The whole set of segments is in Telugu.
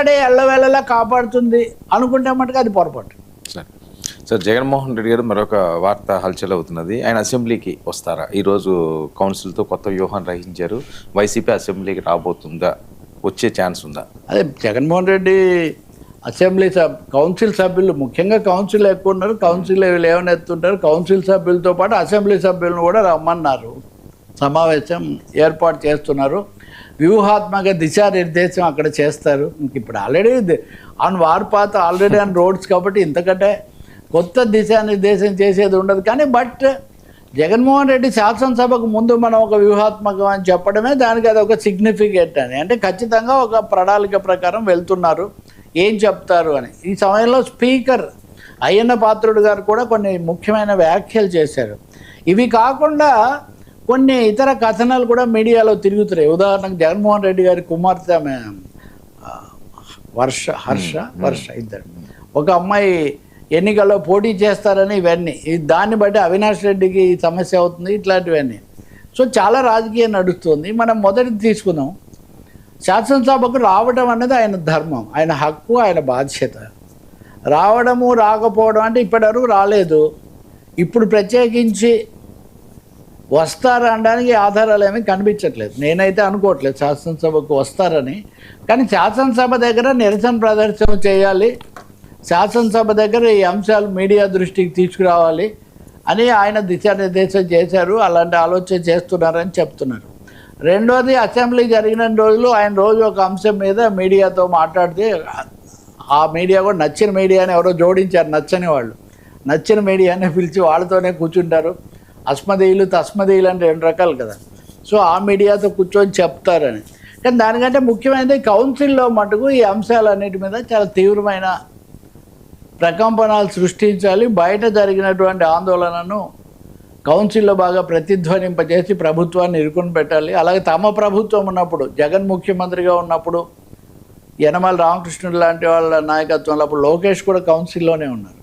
ఎల్లవేళలా కాపాడుతుంది అనుకుంటే మటుకు అది పొరపాటు. సార్ జగన్మోహన్ రెడ్డి గారు మరొక వార్త హల్చల్ అవుతున్నది. ఆయన అసెంబ్లీకి వస్తారా? ఈరోజు కౌన్సిల్తో కొత్త వ్యూహం రచించారు. వైసీపీ అసెంబ్లీకి రాబోతుందా? వచ్చే ఛాన్స్ ఉందా? అదే జగన్మోహన్ రెడ్డి అసెంబ్లీ కౌన్సిల్ సభ్యులు, ముఖ్యంగా కౌన్సిల్ ఎక్కువ ఉన్నారు, కౌన్సిల్ లేవనెత్తుంటారు. కౌన్సిల్ సభ్యులతో పాటు అసెంబ్లీ సభ్యులను కూడా రమ్మన్నారు, సమావేశం ఏర్పాటు చేస్తున్నారు. వ్యూహాత్మక దిశానిర్దేశం అక్కడ చేస్తారు. ఇప్పుడు already on warpath already on roads కాబట్టి ఇంతకంటే కొత్త దిశానిర్దేశం చేసేది ఉండదు. కానీ బట్ జగన్మోహన్ రెడ్డి శాసనసభకు ముందు మనం ఒక వ్యూహాత్మకం అని చెప్పడమే దానికి అది ఒక సిగ్నిఫికెంట్ అని, అంటే ఖచ్చితంగా ఒక ప్రణాళిక ప్రకారం వెళ్తున్నారు, ఏం చెప్తారు అని. ఈ సమయంలో స్పీకర్ అయ్యన్న పాత్రుడు గారు కూడా కొన్ని ముఖ్యమైన వ్యాఖ్యలు చేశారు. ఇవి కాకుండా కొన్ని ఇతర కథనాలు కూడా మీడియాలో తిరుగుతున్నాయి. ఉదాహరణకు జగన్మోహన్ రెడ్డి గారి కుమార్తె ఆమె వర్ష ఇద్దరు, ఒక అమ్మాయి ఎన్నికల్లో పోటీ చేస్తారని ఇవన్నీ, దాన్ని బట్టి అవినాష్ రెడ్డికి సమస్య అవుతుంది, ఇట్లాంటివన్నీ. సో చాలా రాజకీయం నడుస్తుంది. మనం మొదటిది తీసుకుందాం. శాసనసభకు రావడం అనేది ఆయన ధర్మం, ఆయన హక్కు, ఆయన బాధ్యత. రావడము రాకపోవడం అంటే ఇప్పటివరకు రాలేదు, ఇప్పుడు ప్రత్యేకించి వస్తారా అనడానికి ఆధారాలు ఏమీ కనిపించట్లేదు. నేనైతే అనుకోవట్లేదు శాసనసభకు వస్తారని. కానీ శాసనసభ దగ్గర నిరసన ప్రదర్శన చేయాలి, శాసనసభ దగ్గర ఈ అంశాలు మీడియా దృష్టికి తీసుకురావాలి అని ఆయన దిశానిర్దేశం చేశారు. అలాంటి ఆలోచన చేస్తున్నారని చెప్తున్నారు. రెండోది, అసెంబ్లీ జరిగిన రోజులు ఆయన రోజు ఒక అంశం మీద మీడియాతో మాట్లాడితే ఆ మీడియా కూడా నచ్చిన మీడియాని ఎవరో జోడించారు, నచ్చని వాళ్ళు నచ్చిన మీడియానే పిలిచి వాళ్ళతోనే కూర్చుంటారు. అస్మదీయులు తస్మదీయులు అంటే రెండు రకాలు కదా. సో ఆ మీడియాతో కూర్చొని చెప్తారని. కానీ దానికంటే ముఖ్యమైనది కౌన్సిల్లో మటుకు ఈ అంశాలన్నిటి మీద చాలా తీవ్రమైన ప్రకంపనలు సృష్టించాలి. బయట జరిగినటువంటి ఆందోళనను కౌన్సిల్లో బాగా ప్రతిధ్వనింపజేసి ప్రభుత్వాన్ని ఇరుకుని పెట్టాలి. అలాగే తమ ప్రభుత్వం ఉన్నప్పుడు, జగన్ ముఖ్యమంత్రిగా ఉన్నప్పుడు యనమల రామకృష్ణుడు లాంటి వాళ్ళ నాయకత్వంలో అప్పుడు లోకేష్ కూడా కౌన్సిల్లోనే ఉన్నారు.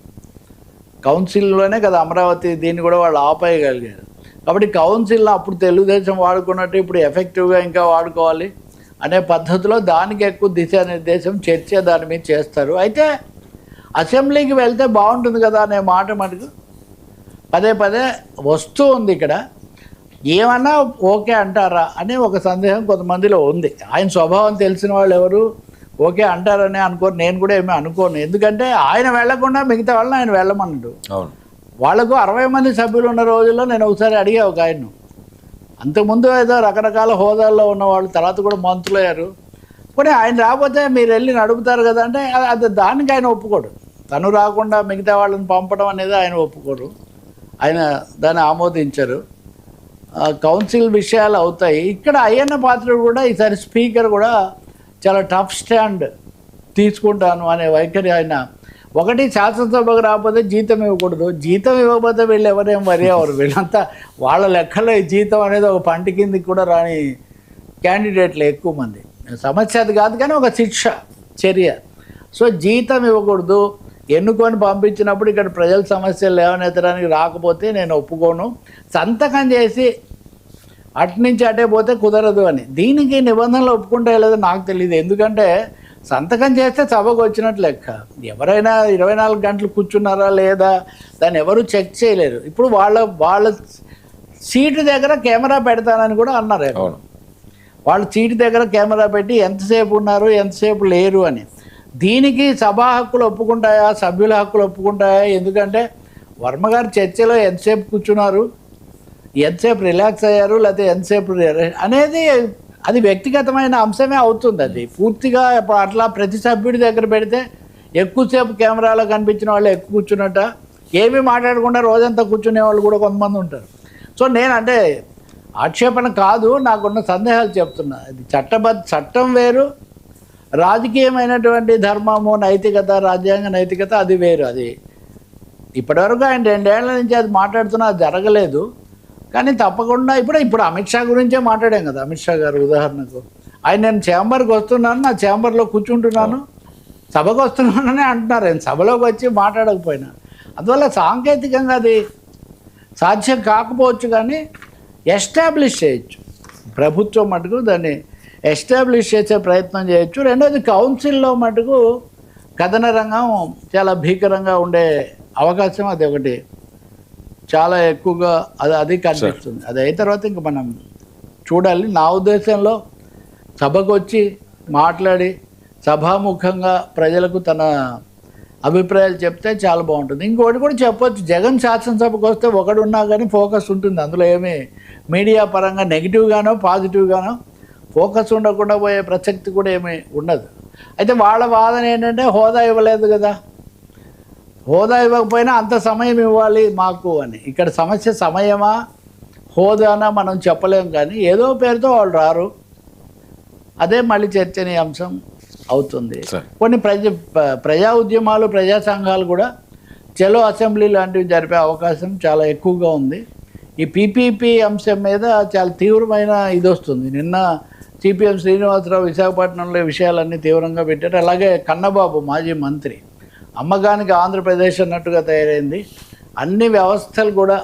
కౌన్సిల్లోనే కదా అమరావతి దీన్ని కూడా వాళ్ళు ఆపేయగలిగారు. కాబట్టి కౌన్సిల్లో అప్పుడు తెలుగుదేశం వాడుకున్నట్టు ఇప్పుడు ఎఫెక్టివ్గా ఇంకా వాడుకోవాలి అనే పద్ధతిలో దానికి ఎక్కువ దిశానిర్దేశం, చర్చ దాని మీద చేస్తారు. అయితే అసెంబ్లీకి వెళ్తే బాగుంటుంది కదా అనే మాట మటుకు పదే పదే వస్తూ ఉంది. ఇక్కడ ఏమన్నా ఓకే అంటారా అని ఒక సందేహం కొంతమందిలో ఉంది. ఆయన స్వభావం తెలిసిన వాళ్ళు ఎవరు ఓకే అంటారని అనుకోరు, నేను కూడా ఏమీ అనుకోను. ఎందుకంటే ఆయన వెళ్లకుండా మిగతా వాళ్ళని ఆయన వెళ్ళమన్నాడు. వాళ్లకు 60 మంది సభ్యులు ఉన్న రోజుల్లో నేను ఒకసారి అడిగా ఒక ఆయన్ను, అంతకుముందు ఏదో రకరకాల హోదాల్లో ఉన్నవాళ్ళు, తర్వాత కూడా మంత్రులు అయ్యారు, పోనీ ఆయన రాకపోతే మీరు వెళ్ళి నడుపుతారు కదా అంటే అది దానికి ఆయన ఒప్పుకోడు. తను రాకుండా మిగతా వాళ్ళని పంపడం అనేది ఆయన ఒప్పుకోరు, ఆయన దాన్ని ఆమోదించరు. కౌన్సిల్ విషయాలు అవుతాయి. ఇక్కడ అయ్యన్న పాత్రుడు కూడా ఈసారి స్పీకర్ కూడా చాలా టఫ్ స్టాండ్ తీసుకుంటాను అనే వైఖరి ఆయన. ఒకటి, శాసనసభకు రాకపోతే జీతం ఇవ్వకూడదు, జీతం ఇవ్వకపోతే వీళ్ళు ఎవరేం వరి అవ్వరు, వీళ్ళంతా వాళ్ళ లెక్కలో ఈ జీతం అనేది ఒక పంట కిందికి కూడా రాని క్యాండిడేట్లు ఎక్కువ మంది. సమస్య అది కాదు, కానీ ఒక శిక్ష చర్య. సో జీతం ఇవ్వకూడదు, ఎన్నుకొని పంపించినప్పుడు ఇక్కడ ప్రజల సమస్యలు లేవనెత్తడానికి రాకపోతే నేను ఒప్పుకోను, సంతకం చేసి అట్నుంచి అటే పోతే కుదరదు అని. దీనికి నిబంధనలు ఒప్పుకుంటే లేదో నాకు తెలియదు. ఎందుకంటే సంతకం చేస్తే సభకు వచ్చినట్టు లెక్క. ఎవరైనా 24 గంటలు కూర్చున్నారా లేదా దాన్ని ఎవరు చెక్ చేయలేరు. ఇప్పుడు వాళ్ళ సీటు దగ్గర కెమెరా పెడతానని కూడా అన్నారు. వాళ్ళ సీటు దగ్గర కెమెరా పెట్టి ఎంతసేపు ఉన్నారు ఎంతసేపు లేరు అని. దీనికి సభా హక్కులు ఒప్పుకుంటాయా, సభ్యుల హక్కులు ఒప్పుకుంటాయా? ఎందుకంటే వర్మగారు చర్చలో ఎంతసేపు కూర్చున్నారు, ఎంతసేపు రిలాక్స్ అయ్యారు, లేకపోతే ఎంతసేపు అనేది అది వ్యక్తిగతమైన అంశమే అవుతుంది. అది పూర్తిగా అట్లా ప్రతి సభ్యుడి దగ్గర పెడితే ఎక్కువసేపు కెమెరాలో కనిపించిన వాళ్ళు ఎక్కువ కూర్చున్నట్ట, ఏమీ మాట్లాడకుండా రోజంతా కూర్చునే వాళ్ళు కూడా కొంతమంది ఉంటారు. సో నేనంటే ఆక్షేపణ కాదు, నాకున్న సందేహాలు చెప్తున్నా. అది చట్టం వేరు, రాజకీయమైనటువంటి ధర్మము, నైతికత, రాజ్యాంగ నైతికత అది వేరు. అది ఇప్పటివరకు ఆయన 2 ఏళ్ల నుంచి అది మాట్లాడుతున్నా, అది జరగలేదు. కానీ తప్పకుండా ఇప్పుడు అమిత్ షా గురించే మాట్లాడాం కదా. అమిత్ షా గారు ఉదాహరణకు ఆయన, నేను ఛాంబర్కి వస్తున్నాను, నా ఛాంబర్లో కూర్చుంటున్నాను, సభకు వస్తున్నానని అంటున్నారు. ఆయన సభలోకి వచ్చి మాట్లాడకపోయినా, అందువల్ల సాంకేతికంగా అది సాధ్యం కాకపోవచ్చు, కానీ ఎస్టాబ్లిష్ చేయొచ్చు ప్రభుత్వం మటుకు దాన్ని ఎస్టాబ్లిష్ చేసే ప్రయత్నం చేయొచ్చు. రెండోది కౌన్సిల్లో మటుకు కథన రంగం చాలా భీకరంగా ఉండే అవకాశం అది ఒకటి చాలా ఎక్కువగా అది కనిపిస్తుంది. అది అయిన తర్వాత ఇంక మనం చూడాలి. నా ఉద్దేశంలో సభకు వచ్చి మాట్లాడి సభాముఖంగా ప్రజలకు తన అభిప్రాయాలు చెప్తే చాలా బాగుంటుంది. ఇంకోటి కూడా చెప్పొచ్చు, జగన్ శాసనసభకు వస్తే ఒకడున్నా కానీ ఫోకస్ ఉంటుంది. అందులో ఏమీ మీడియా పరంగా నెగిటివ్గానో పాజిటివ్గానో ఫోకస్ ఉండకుండా పోయే ప్రసక్తి కూడా ఏమీ ఉండదు. అయితే వాళ్ళ వాదన ఏంటంటే హోదా ఇవ్వలేదు కదా, హోదా ఇవ్వకపోయినా అంత సమయం ఇవ్వాలి మాకు అని. ఇక్కడ సమస్య సమయమా హోదానా మనం చెప్పలేం, కానీ ఏదో పేరుతో వాళ్ళు రారు, అదే మళ్ళీ చర్చనీయాంశం అవుతుంది. కొన్ని ప్రజా ఉద్యమాలు ప్రజా సంఘాలు కూడా చలో అసెంబ్లీ లాంటివి జరిపే అవకాశం చాలా ఎక్కువగా ఉంది. ఈ పీపీపీ అంశం మీద చాలా తీవ్రమైన ఇది వస్తుంది. నిన్న సిపిఎం శ్రీనివాసరావు విశాఖపట్నంలో విషయాలన్నీ తీవ్రంగా పెట్టారు. అలాగే కన్నబాబు మాజీ మంత్రి, అమ్మగానికి ఆంధ్రప్రదేశ్ అన్నట్టుగా తయారైంది. అన్ని వ్యవస్థలు కూడా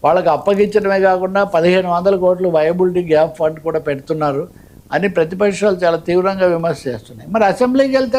వాళ్ళకి అప్పగించడమే కాకుండా 1500 కోట్లు వయబిలిటీ గ్యాప్ ఫండ్ కూడా పెడుతున్నారు అని ప్రతిపక్షాలు చాలా తీవ్రంగా విమర్శ చేస్తున్నాయి. మరి అసెంబ్లీకి వెళ్తే